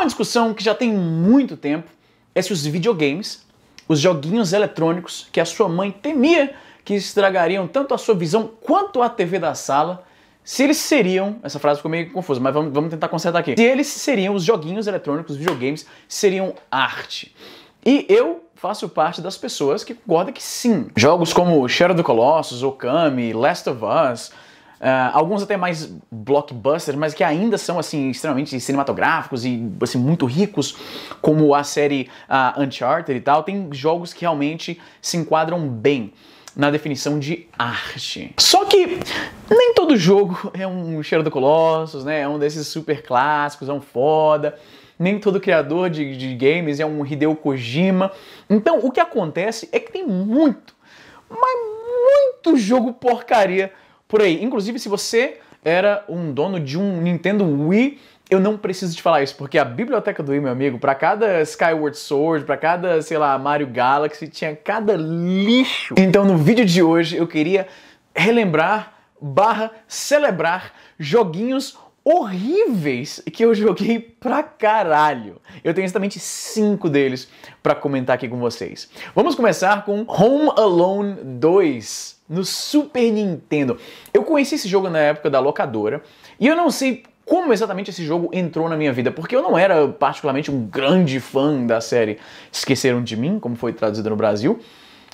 discussão que já tem muito tempo é se os videogames, os joguinhos eletrônicos que a sua mãe temia que estragariam tanto a sua visão quanto a TV da sala, se eles seriam, essa frase ficou meio confusa, mas vamos tentar consertar aqui. Se eles seriam, os joguinhos eletrônicos, os videogames, seriam arte. E eu faço parte das pessoas que concordam que sim. Jogos como Shadow of the Colossus, Okami, Last of Us, alguns até mais blockbusters, mas que ainda são assim extremamente cinematográficos e assim muito ricos, como a série Uncharted e tal, tem jogos que realmente se enquadram bem na definição de arte. Só que nem todo jogo é um Shadow of the Colossus, né? É um desses super clássicos, é um foda. Nem todo criador de games é um Hideo Kojima. Então o que acontece é que tem muito, mas muito jogo porcaria por aí. Inclusive, se você era um dono de um Nintendo Wii, eu não preciso te falar isso, porque a biblioteca do Wii, meu amigo, pra cada Skyward Sword, pra cada, sei lá, Mario Galaxy, tinha cada lixo. Então no vídeo de hoje eu queria relembrar / celebrar joguinhos horríveis que eu joguei pra caralho. Eu tenho exatamente 5 deles pra comentar aqui com vocês. Vamos começar com Home Alone 2 no Super Nintendo. Eu conheci esse jogo na época da locadora e eu não sei como exatamente esse jogo entrou na minha vida, porque eu não era particularmente um grande fã da série Esqueceram de Mim, como foi traduzida no Brasil,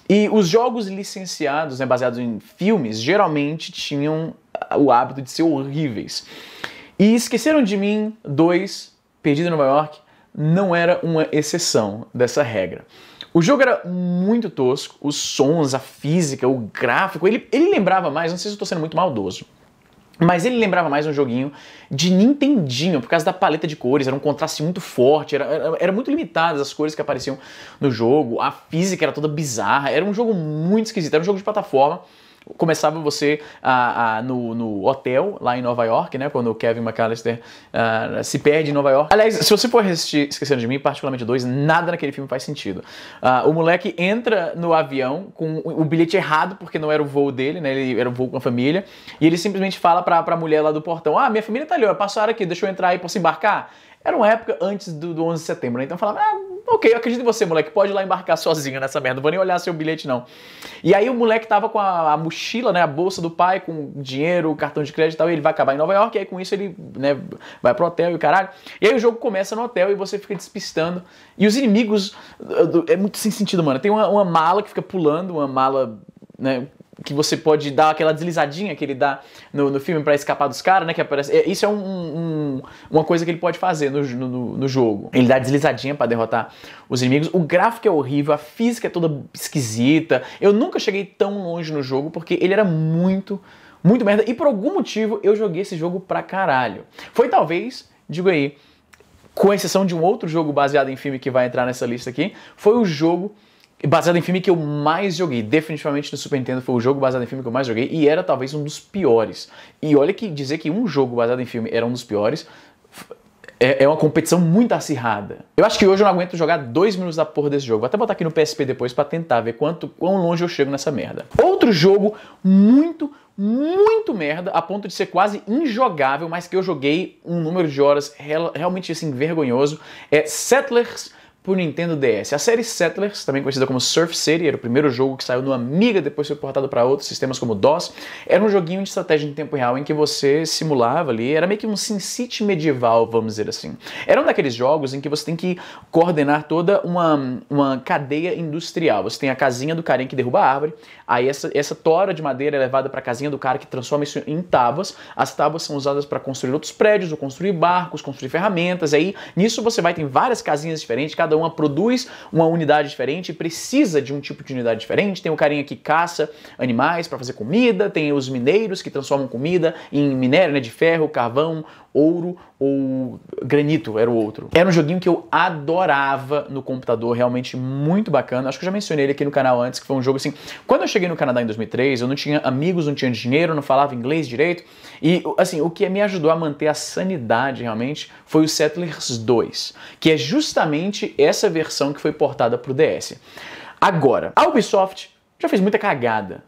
e os jogos licenciados, né, baseados em filmes, geralmente tinham o hábito de ser horríveis. E Esqueceram de Mim 2, Perdido em Nova York, não era uma exceção dessa regra. O jogo era muito tosco, os sons, a física, o gráfico, ele lembrava mais, não sei se eu estou sendo muito maldoso, mas ele lembrava mais um joguinho de Nintendinho, por causa da paleta de cores, era um contraste muito forte, era muito limitadas as cores que apareciam no jogo, a física era toda bizarra, era um jogo muito esquisito, era um jogo de plataforma. Começava você no hotel, lá em Nova York, né? Quando o Kevin McAllister se perde em Nova York. Aliás, se você for assistir Esquecendo de Mim, particularmente 2, nada naquele filme faz sentido. O moleque entra no avião com o bilhete errado, porque não era o voo dele, né? Ele era um voo com a família. E ele simplesmente fala pra mulher lá do portão: minha família tá ali, ó, passaram aqui, deixa eu entrar aí, posso embarcar? Era uma época antes do 11 de setembro, né? Então eu falava: ok, eu acredito em você, moleque, pode ir lá embarcar sozinho nessa merda, não vou nem olhar seu bilhete, não. E aí o moleque tava com a mochila, né, a bolsa do pai, com dinheiro, cartão de crédito e tal, e ele vai acabar em Nova York, e aí com isso ele, né, vai pro hotel e o caralho. E aí o jogo começa no hotel e você fica despistando. E os inimigos, é muito sem sentido, mano. Tem uma mala que fica pulando, uma mala, né, que você pode dar aquela deslizadinha que ele dá no filme pra escapar dos caras, né? Que aparece. Isso é uma coisa que ele pode fazer no jogo. Ele dá deslizadinha pra derrotar os inimigos. O gráfico é horrível, a física é toda esquisita. Eu nunca cheguei tão longe no jogo porque ele era muito merda. E por algum motivo eu joguei esse jogo pra caralho. Foi talvez, digo aí, com exceção de um outro jogo baseado em filme que vai entrar nessa lista aqui, foi o jogo baseado em filme que eu mais joguei. Definitivamente no Super Nintendo foi o jogo baseado em filme que eu mais joguei e era talvez um dos piores. E olha que dizer que um jogo baseado em filme era um dos piores é uma competição muito acirrada. Eu acho que hoje eu não aguento jogar 2 minutos da porra desse jogo. Vou até botar aqui no PSP depois pra tentar ver quão longe eu chego nessa merda. Outro jogo muito merda, a ponto de ser quase injogável, mas que eu joguei um número de horas realmente assim vergonhoso, é Settlers por Nintendo DS. A série Settlers, também conhecida como Surf City, era o primeiro jogo que saiu no Amiga, depois foi portado para outros sistemas como DOS. Era um joguinho de estratégia em tempo real em que você simulava ali, era meio que um SimCity medieval, vamos dizer assim. Era um daqueles jogos em que você tem que coordenar toda uma cadeia industrial. Você tem a casinha do carinha que derruba a árvore, aí essa tora de madeira é levada para a casinha do cara que transforma isso em tábuas. As tábuas são usadas para construir outros prédios, ou construir barcos, construir ferramentas. Aí nisso você vai ter várias casinhas diferentes, cada uma produz uma unidade diferente, precisa de um tipo de unidade diferente. Tem o carinha que caça animais para fazer comida, tem os mineiros que transformam comida em minério, né, de ferro, carvão, ouro ou granito era o outro. Era um joguinho que eu adorava no computador, realmente muito bacana. Acho que eu já mencionei ele aqui no canal antes, que foi um jogo assim... Quando eu cheguei no Canadá em 2003, eu não tinha amigos, não tinha dinheiro, não falava inglês direito. E assim, o que me ajudou a manter a sanidade realmente foi o Settlers 2, que é justamente essa versão que foi portada para o DS. Agora, a Ubisoft já fez muita cagada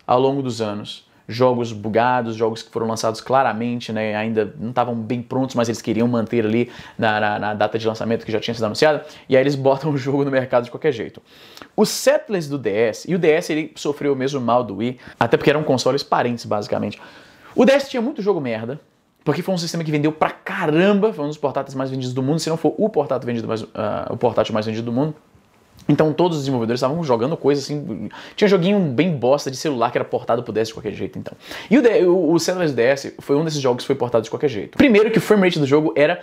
ao longo dos anos, jogos bugados, jogos que foram lançados claramente, né, ainda não estavam bem prontos, mas eles queriam manter ali na data de lançamento que já tinha sido anunciada, e aí eles botam o jogo no mercado de qualquer jeito. O Settlers do DS, e o DS ele sofreu o mesmo mal do Wii, até porque eram consoles parentes, basicamente. O DS tinha muito jogo merda, porque foi um sistema que vendeu pra caramba, foi um dos portáteis mais vendidos do mundo, se não for o portátil mais vendido do mundo. Então todos os desenvolvedores estavam jogando coisa assim, tinha joguinho bem bosta de celular que era portado pro DS de qualquer jeito, então. E o Settlers DS foi um desses jogos que foi portado de qualquer jeito. Primeiro que o frame rate do jogo era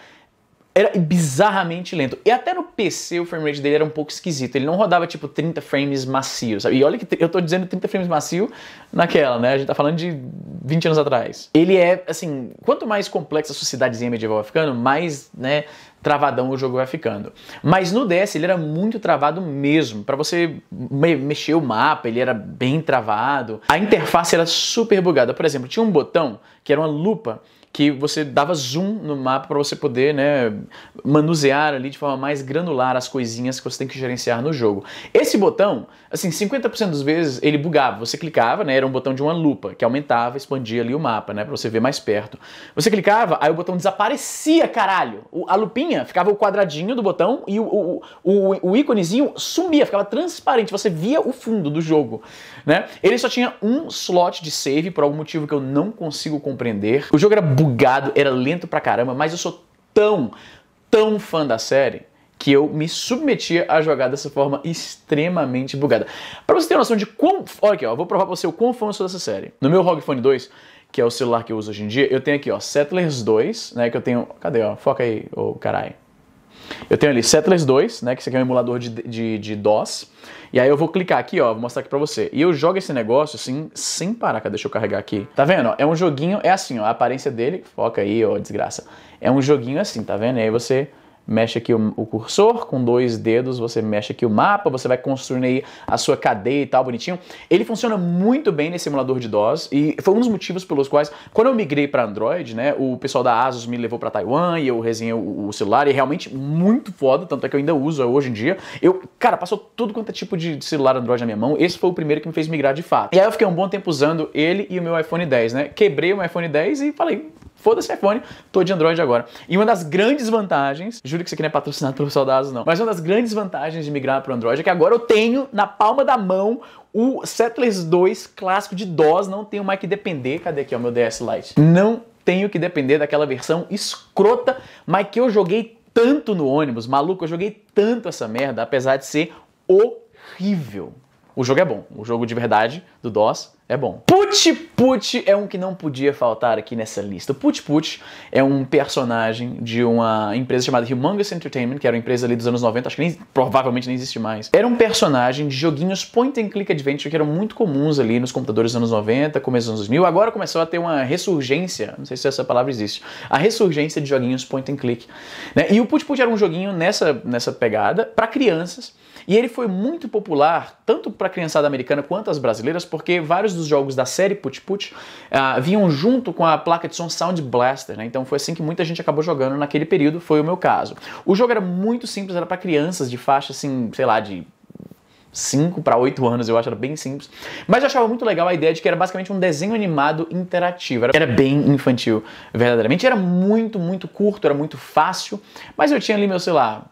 bizarramente lento. E até no PC o frame rate dele era um pouco esquisito. Ele não rodava tipo 30 frames macio, sabe? E olha que eu tô dizendo 30 frames macio naquela, né? A gente tá falando de 20 anos atrás. Ele é, assim, quanto mais complexa a sua cidadezinha medieval vai ficando, mais, né, travadão o jogo vai ficando. Mas no DS ele era muito travado mesmo. Pra você mexer o mapa, ele era bem travado. A interface era super bugada. Por exemplo, tinha um botão que era uma lupa que você dava zoom no mapa para você poder, né, manusear ali de forma mais granular as coisinhas que você tem que gerenciar no jogo. Esse botão, assim, 50% das vezes ele bugava. Você clicava, né, era um botão de uma lupa que aumentava, expandia ali o mapa, né, para você ver mais perto. Você clicava, aí o botão desaparecia, caralho. A lupinha ficava o quadradinho do botão e o íconezinho sumia, ficava transparente. Você via o fundo do jogo, né? Ele só tinha um slot de save por algum motivo que eu não consigo compreender. O jogo era bugado, era lento pra caramba, mas eu sou tão fã da série que eu me submetia a jogar dessa forma extremamente bugada. Pra você ter uma noção de quão... Olha aqui, ó, eu vou provar pra você o quão fã eu sou dessa série. No meu ROG Phone 2, que é o celular que eu uso hoje em dia, eu tenho aqui, ó, Settlers 2, né, que eu tenho... Cadê, ó? Foca aí, ô caralho. Eu tenho ali Settlers 2, né, que isso aqui é um emulador de DOS. E aí eu vou clicar aqui, ó, vou mostrar aqui pra você. E eu jogo esse negócio assim, sem parar. Cadê? Deixa eu carregar aqui. Tá vendo? É um joguinho, é assim, ó, a aparência dele, foca aí, ó, desgraça. É um joguinho assim, tá vendo? E aí você mexe aqui o cursor, com 2 dedos você mexe aqui o mapa, você vai construindo aí a sua cadeia e tal, bonitinho. Ele funciona muito bem nesse emulador de DOS e foi um dos motivos pelos quais, quando eu migrei para Android, né, o pessoal da Asus me levou para Taiwan e eu resenhei o celular e é realmente muito foda, tanto é que eu ainda uso hoje em dia. Cara, passou tudo quanto é tipo de celular Android na minha mão, esse foi o primeiro que me fez migrar de fato. E aí eu fiquei um bom tempo usando ele e o meu iPhone 10, né, quebrei o meu iPhone 10 e falei... Foda-se iPhone, tô de Android agora. E uma das grandes vantagens, juro que isso aqui não é patrocinado pelo pessoal da Asus não, mas uma das grandes vantagens de migrar para o Android é que agora eu tenho na palma da mão o Settlers 2 clássico de DOS, não tenho mais que depender, cadê aqui o meu DS Lite? Não tenho que depender daquela versão escrota, mas que eu joguei tanto no ônibus, maluco, eu joguei tanto essa merda, apesar de ser horrível. O jogo é bom, o jogo de verdade do DOS é bom. Put é um que não podia faltar aqui nessa lista. Put é um personagem de uma empresa chamada Humongous Entertainment, que era uma empresa ali dos anos 90, acho que provavelmente nem existe mais. Era um personagem de joguinhos point and click adventure que eram muito comuns ali nos computadores dos anos 90, começo dos anos 2000. Agora começou a ter uma ressurgência, não sei se essa palavra existe, a ressurgência de joguinhos point and click, né? E o Put era um joguinho nessa pegada para crianças. E ele foi muito popular, tanto para a criançada americana quanto as brasileiras, porque vários dos jogos da série Put vinham junto com a placa de som Sound Blaster, né? Então foi assim que muita gente acabou jogando naquele período, foi o meu caso. O jogo era muito simples, era para crianças de faixa, assim, sei lá, de 5 para 8 anos, eu acho, era bem simples. Mas eu achava muito legal a ideia de que era basicamente um desenho animado interativo. Era bem infantil, verdadeiramente. Era muito curto, era muito fácil, mas eu tinha ali meu, sei lá,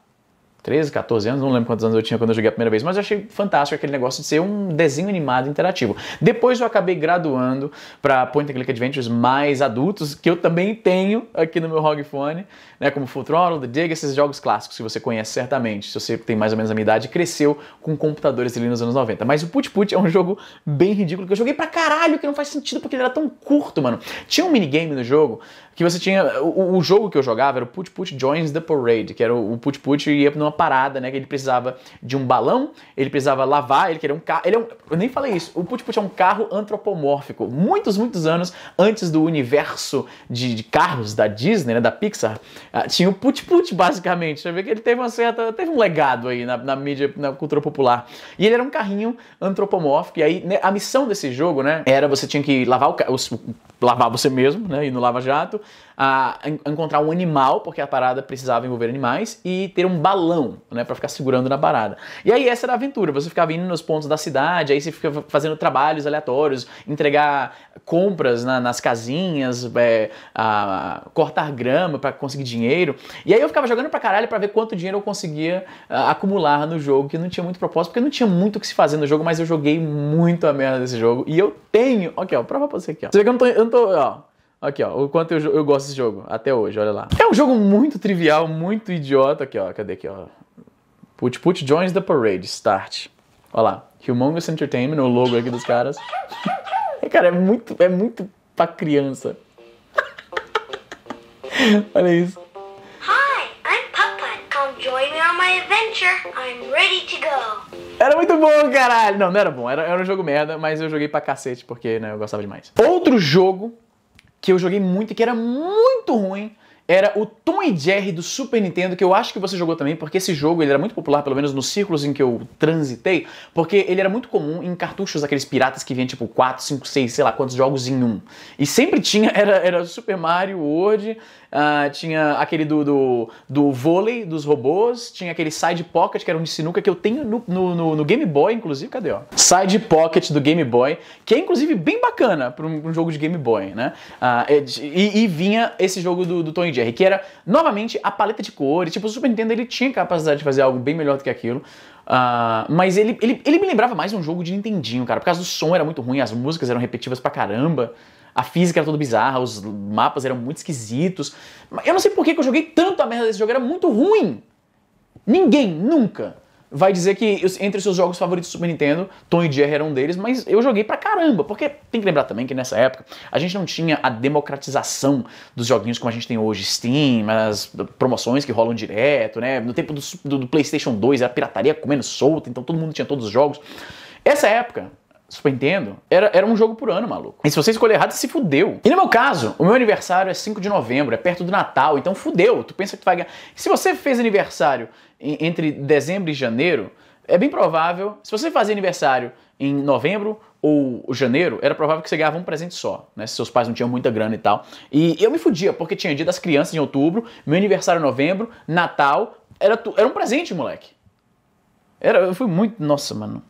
13, 14 anos, não lembro quantos anos eu tinha quando eu joguei a primeira vez, mas eu achei fantástico aquele negócio de ser um desenho animado interativo. Depois eu acabei graduando para point and click adventures mais adultos, que eu também tenho aqui no meu ROG Phone, né, como Full Throttle, The Dig, esses jogos clássicos que você conhece certamente, se você tem mais ou menos a minha idade, cresceu com computadores ali nos anos 90. Mas o Put é um jogo bem ridículo, que eu joguei pra caralho, que não faz sentido porque ele era tão curto, mano. Tinha um minigame no jogo, que você tinha, o jogo que eu jogava era o Put Joins the Parade, que era o Put ia numa parada, né, que ele precisava de um balão, ele precisava lavar, ele queria um carro, eu nem falei isso, o Put é um carro antropomórfico, muitos anos antes do universo de carros da Disney, né, da Pixar, tinha o Put basicamente, você vê que ele teve um legado aí na mídia, na cultura popular, e ele era um carrinho antropomórfico, e aí, né, a missão desse jogo, né, era você tinha que lavar lavar você mesmo, né, ir no lava-jato, encontrar um animal, porque a parada precisava envolver animais, e ter um balão. mão, né, pra ficar segurando na parada. E aí essa era a aventura, você ficava indo nos pontos da cidade, aí você ficava fazendo trabalhos aleatórios, entregar compras nas casinhas, cortar grama pra conseguir dinheiro. E aí eu ficava jogando pra caralho pra ver quanto dinheiro eu conseguia acumular no jogo, que não tinha muito propósito, porque não tinha muito o que se fazer no jogo, mas eu joguei muito a merda desse jogo. E eu tenho... Aqui, ó, prova pra você aqui, ó. Você vê que eu não tô ó. Aqui, ó, o quanto eu gosto desse jogo, até hoje, olha lá. É um jogo muito trivial, muito idiota. Aqui, ó, cadê aqui, ó? Put joins the parade, start. Olha lá, Humongous Entertainment, o logo aqui dos caras. Cara, é muito pra criança. Olha isso. Hi, I'm Putt-Putt. Come join me on my adventure. I'm ready to go. Era muito bom, caralho. Não era bom, era um jogo merda, mas eu joguei pra cacete porque, né, eu gostava demais. Outro jogo que eu joguei muito e que era muito ruim era o Tom e Jerry do Super Nintendo, que eu acho que você jogou também, porque esse jogo ele era muito popular, pelo menos nos círculos em que eu transitei, porque ele era muito comum em cartuchos daqueles piratas que vinham tipo 4, 5, 6, sei lá quantos jogos em um. E sempre tinha, era Super Mario World, tinha aquele do vôlei, dos robôs, tinha aquele Side Pocket, que era um de sinuca, que eu tenho no Game Boy, inclusive, cadê, ó? Side Pocket do Game Boy, que é inclusive bem bacana para um jogo de Game Boy, né? E vinha esse jogo do Tom e Jerry, que era, novamente, a paleta de cores. Tipo, o Super Nintendo, ele tinha capacidade de fazer algo bem melhor do que aquilo. Mas ele me lembrava mais um jogo de Nintendinho, cara. Por causa do som era muito ruim, as músicas eram repetitivas pra caramba. A física era toda bizarra, os mapas eram muito esquisitos. Eu não sei por que eu joguei tanto a merda desse jogo, era muito ruim. Ninguém, nunca, vai dizer que entre os seus jogos favoritos do Super Nintendo, Tom e Jerry era um deles, mas eu joguei pra caramba, porque tem que lembrar também que nessa época a gente não tinha a democratização dos joguinhos como a gente tem hoje, Steam, as promoções que rolam direto, né? No tempo do PlayStation 2 era pirataria comendo solta, então todo mundo tinha todos os jogos. Essa época, Super Nintendo, era um jogo por ano, maluco. E se você escolher errado, você se fudeu. E no meu caso, o meu aniversário é 5 de novembro, é perto do Natal, então fudeu. Tu pensa que tu vai ganhar... Se você fez aniversário entre dezembro e janeiro, é bem provável... Se você fazia aniversário em novembro ou janeiro, era provável que você ganhava um presente só, né? Se seus pais não tinham muita grana e tal. E eu me fudia, porque tinha dia das crianças em outubro, meu aniversário em novembro, Natal, era um presente, moleque. Eu fui muito... Nossa, mano...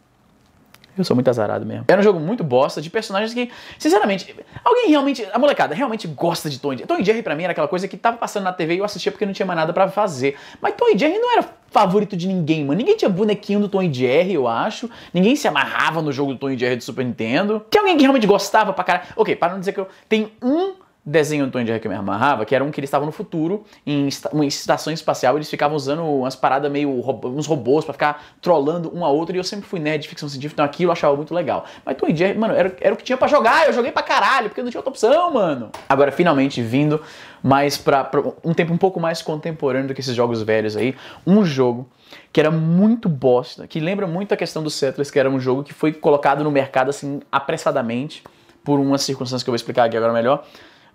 Eu sou muito azarado mesmo. Era um jogo muito bosta, de personagens que, sinceramente, alguém realmente, a molecada realmente gosta de Tom e Jerry. Tom e Jerry pra mim era aquela coisa que tava passando na TV e eu assistia porque não tinha mais nada pra fazer. Mas Tom e Jerry não era favorito de ninguém, mano. Ninguém tinha bonequinho do Tom e Jerry, eu acho. Ninguém se amarrava no jogo do Tom e Jerry do Super Nintendo. Tinha alguém que realmente gostava pra caralho. Ok, para não dizer que eu... Tem um desenho do Tom e Jerry que eu me amarrava, que era um que eles estavam no futuro, em estação espacial, eles ficavam usando umas paradas meio, uns robôs pra ficar trollando um a outro, e eu sempre fui nerd de ficção científica, então aquilo eu achava muito legal. Mas Tom e Jerry, mano, era o que tinha pra jogar, eu joguei pra caralho, porque não tinha outra opção, mano. Agora, finalmente, vindo mais pra um tempo um pouco mais contemporâneo do que esses jogos velhos aí, um jogo que era muito bosta, que lembra muito a questão do Settlers, que era um jogo que foi colocado no mercado, assim, apressadamente, por umas circunstâncias que eu vou explicar aqui agora melhor,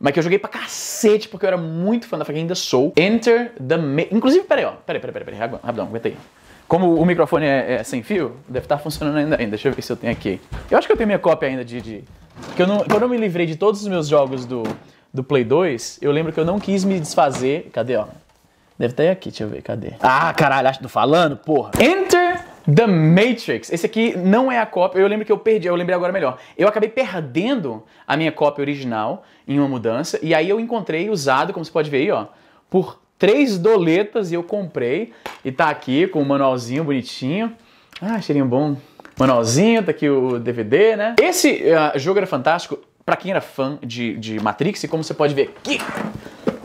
mas que eu joguei pra cacete, porque eu era muito fã da franquia, ainda sou. Enter the Matrix. Inclusive, peraí, rapidão, aguenta aí. Como o microfone é sem fio, deve estar funcionando ainda. Deixa eu ver se eu tenho aqui. Eu acho que eu tenho minha cópia ainda que eu não me livrei de todos os meus jogos do Play 2, eu lembro que eu não quis me desfazer. Cadê, ó? Deve estar aí aqui, deixa eu ver, cadê? Ah, caralho, acho que tô falando, porra. Enter the Matrix. Esse aqui não é a cópia, eu lembro que eu perdi, eu lembrei agora melhor. Eu acabei perdendo a minha cópia original em uma mudança, e aí eu encontrei usado, como você pode ver aí, ó, por 3 doletas, e eu comprei, e tá aqui com o manualzinho bonitinho. Ah, cheirinho bom. Manualzinho, tá aqui o DVD, né? Esse jogo era fantástico pra quem era fã de Matrix, e como você pode ver aqui,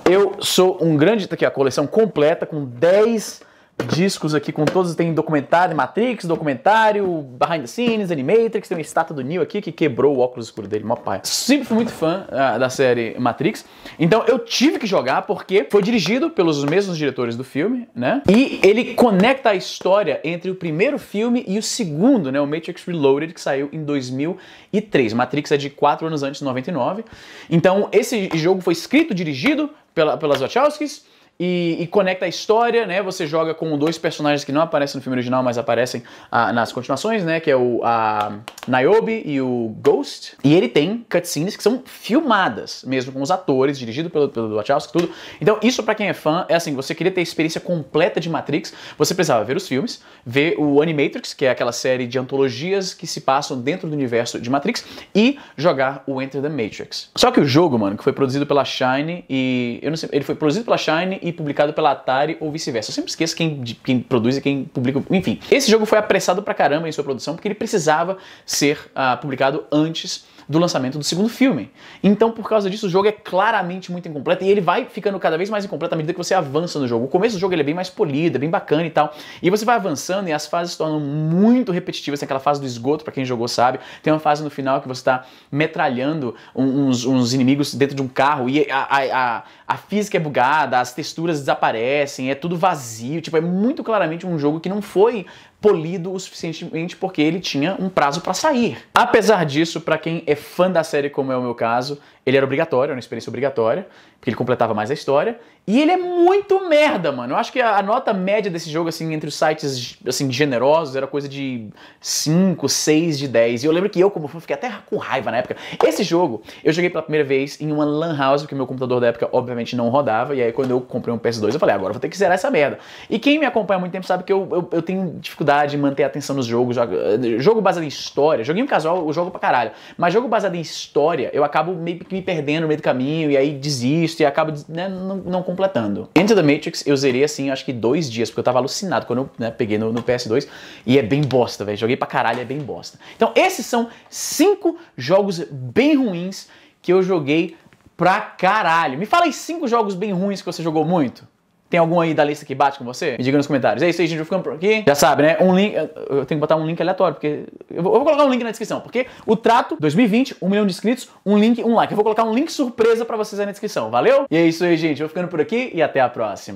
eu sou um grande... Tá aqui a coleção completa com 10 discos aqui, com todos, tem documentário de Matrix, documentário, Behind the Scenes, Animatrix, tem uma estátua do Neo aqui que quebrou o óculos escuro dele, mó pai. Sempre fui muito fã da série Matrix, então eu tive que jogar porque foi dirigido pelos mesmos diretores do filme, né? E ele conecta a história entre o primeiro filme e o segundo, né? O Matrix Reloaded, que saiu em 2003. Matrix é de 4 anos antes, de 99. Então esse jogo foi escrito, dirigido pelas Wachowskis, e conecta a história, né? Você joga com dois personagens que não aparecem no filme original, mas aparecem nas continuações, né? Que é a Niobe e o Ghost. E ele tem cutscenes que são filmadas, mesmo com os atores, dirigido pelo Wachowski e tudo. Então, isso pra quem é fã, é assim, você queria ter a experiência completa de Matrix, você precisava ver os filmes, ver o Animatrix, que é aquela série de antologias que se passam dentro do universo de Matrix, e jogar o Enter the Matrix. Só que o jogo, mano, que foi produzido pela Shine e... eu não sei, ele foi produzido pela Shine e publicado pela Atari ou vice-versa. Eu sempre esqueço quem produz e quem publica. Enfim, esse jogo foi apressado pra caramba em sua produção porque ele precisava ser publicado antes do lançamento do segundo filme. Então, por causa disso, o jogo é claramente muito incompleto e ele vai ficando cada vez mais incompleto à medida que você avança no jogo. O começo do jogo ele é bem mais polido, é bem bacana e tal. E você vai avançando e as fases se tornam muito repetitivas. Tem aquela fase do esgoto, pra quem jogou sabe. Tem uma fase no final que você tá metralhando uns inimigos dentro de um carro e a física é bugada, as texturas desaparecem, é tudo vazio. Tipo, é muito claramente um jogo que não foi polido o suficientemente porque ele tinha um prazo pra sair. Apesar disso, pra quem é fã da série, como é o meu caso, ele era obrigatório, era uma experiência obrigatória, porque ele completava mais a história. E ele é muito merda, mano. Eu acho que a nota média desse jogo, assim, entre os sites, assim, generosos, era coisa de 5, 6 de 10. E eu lembro que eu, como fã, fiquei até com raiva na época. Esse jogo, eu joguei pela primeira vez em uma lan house, porque meu computador da época, obviamente, não rodava. E aí, quando eu comprei um PS2, eu falei, agora eu vou ter que zerar essa merda. E quem me acompanha há muito tempo sabe que eu tenho dificuldade em manter a atenção nos jogos. Jogo baseado em história, joguinho casual, eu jogo pra caralho. Mas jogo baseado em história, eu acabo meio que me perdendo no meio do caminho, e aí desisto, e acabo, né, não completando. Enter the Matrix eu zerei assim, acho que 2 dias, porque eu tava alucinado quando eu, né, peguei no PS2, e é bem bosta, velho. Joguei pra caralho, é bem bosta. Então esses são 5 jogos bem ruins que eu joguei pra caralho. Me fala aí 5 jogos bem ruins que você jogou muito. Tem algum aí da lista que bate com você? Me diga nos comentários. É isso aí, gente. Eu vou ficando por aqui. Já sabe, né? Um link... Eu tenho que botar um link aleatório, porque... Eu vou colocar um link na descrição, porque o Trato 2020, 1 milhão de inscritos, um link, um like. Eu vou colocar um link surpresa pra vocês aí na descrição. Valeu? E é isso aí, gente. Eu vou ficando por aqui e até a próxima.